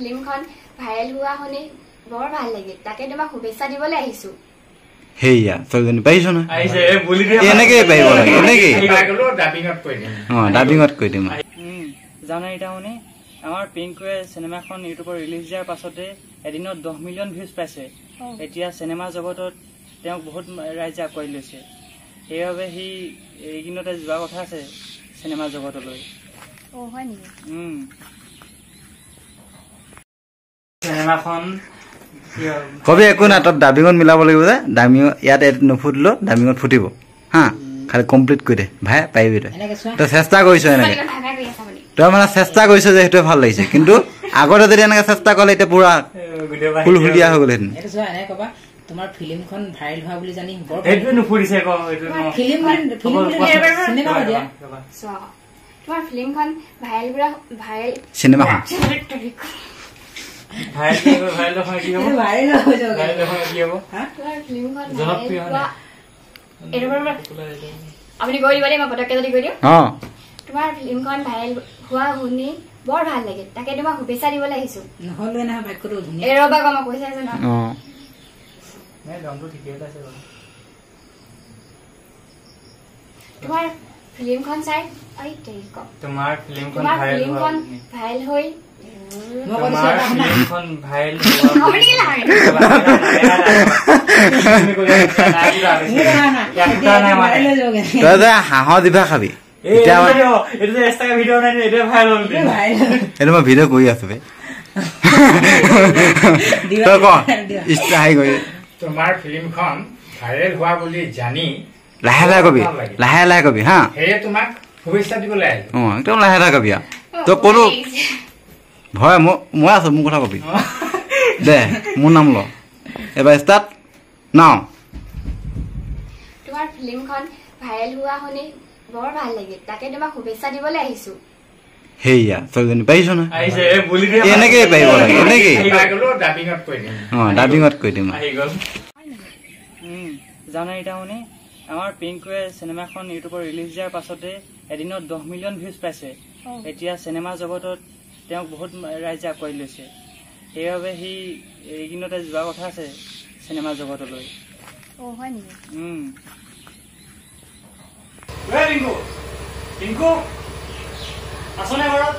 ফিল্মখন viral হোৱা শুনি বৰ ভাল লাগিল তাকে তোমাক শুভেচ্ছা দিবলৈ আহিছো হেইয়া সজনি পাইছো না আইছে বলি দে এনেকে পাইব লাগে এনেকে পাগলো ডাবিংত কই দিম জানা এটা মানে আমাৰ পিংকুৱে সিনেমাখন ইউটিউবৰ ৰিলিজ দিয়াৰ পাছতে এদিনত 10 মিলিয়ন ভিউজ পাইছে এতিয়া সিনেমা জগতত তেওঁ বহুত ৰাইজে আকোৱালি লৈছে সেইবাবে হি এইকিনতে যোৱা কথা আছে সিনেমা জগতলৈ ও হয় নেকি সিনেমাখন কবি একো না তত ডাবিংত মিলাব লাগিব যে ডাবিং ইয়াত এডিট নফুটলো ডাবিংত ফুটিব হা খালি কমপ্লিট কৰি দে ভাই পাইবি তই চেষ্টা কৰিছ এনেকে তই মানে চেষ্টা কৰিছ যে সেইটো ভাল লাগিছে কিন্তু আগতে যদি এনেকে চেষ্টা কৰিলে এতিয়া পুৰা ফুলহুলীয়া হৈ গ'ল হেতেন এটা চোৱা এনে কবা তোমাৰ ফিল্মখন ভাইৰেল হোৱা বুলি জানি বৰ এইটো নুফুৰিছে ক এইটো ফিল্ম সিনেমা দিয়া তোমাৰ ফিল্মখন ভাইৰেল চিনেমাখন ভাইৰেল হয় কি হ'ব ভাইৰেল হৈ যাব ভাইৰেল হয় কি হ'ব তোমাৰ ফিল্মখন জনপ্ৰিয় আপুনি কৈ দিব দেই মই পটককে যদি কৈ দিওঁ তোমাৰ ফিল্মখন ভাইৰেল হোৱা শুনি বৰ ভাল লাগিল তাকে তোমাক শুভেচ্ছা দিবলৈ আহিছো নহ'লে না বাক্যটো ধুনীয়া এই ৰবা গম কৈছা জানো নাই দমটো ঠিকে আছে বাৰু তোমাৰ ফিল্মখন চাই আই তেই ক তোমাৰ ফিল্মখন ভাইৰেল হৈ তোমাৰ ফিল্মখন ভাইৰেল আপুনি কি লাগে তই যে হাঁহৰ দিবা খাবি এতিয়া এইটো যে এক্সট্ৰা ভিডিঅ' নাই এইটো ভাইৰেল হ'ল এইটো মই ভিডিঅ' কৰি আছো বে তই ক ইষ্টাই গৈ তোমাৰ ফিল্মখন ভাইৰেল হোৱা বুলি জানি লাহে লাহে কবি হা সেয়ে তোমাক শুভেচ্ছা দিবলৈ আহিলো একদম লাহে লাহে কবি তই কোনো ভয় মই আছো মোৰ কথা কবি দে মোৰ নাম ল এবাৰ ষ্টাৰ্ট নাও তোমাৰ ফিল্মখন ভাইৰেল হোৱা শুনি বৰ ভাল লাগিল তাকে তোমাক শুভেচ্ছা দিবলৈ আহিছো হেইয়া সজনি পাইছো না আইছে বলি দে এনেকে পাইব লাগে এনেকে পাগলো ডাবিংত কই দিম ডাবিংত কই দিম আহি গ'ল জানা এটা মানে আমাৰ পিংকুৱে সিনেমাখন ইউটিউবৰ ৰিলিজ দিয়াৰ পাছতে এদিনত 10 মিলিয়ন ভিউজ পাইছে এতিয়া সিনেমা জগতত তেওঁ বহুত ৰাইজে আকোৱালি লৈছে সেইবাবে হি এইকিনতে যোৱা কথা আছে সিনেমা জগতলৈ ও হয় নেকি টিংকু আসনে ঘৰত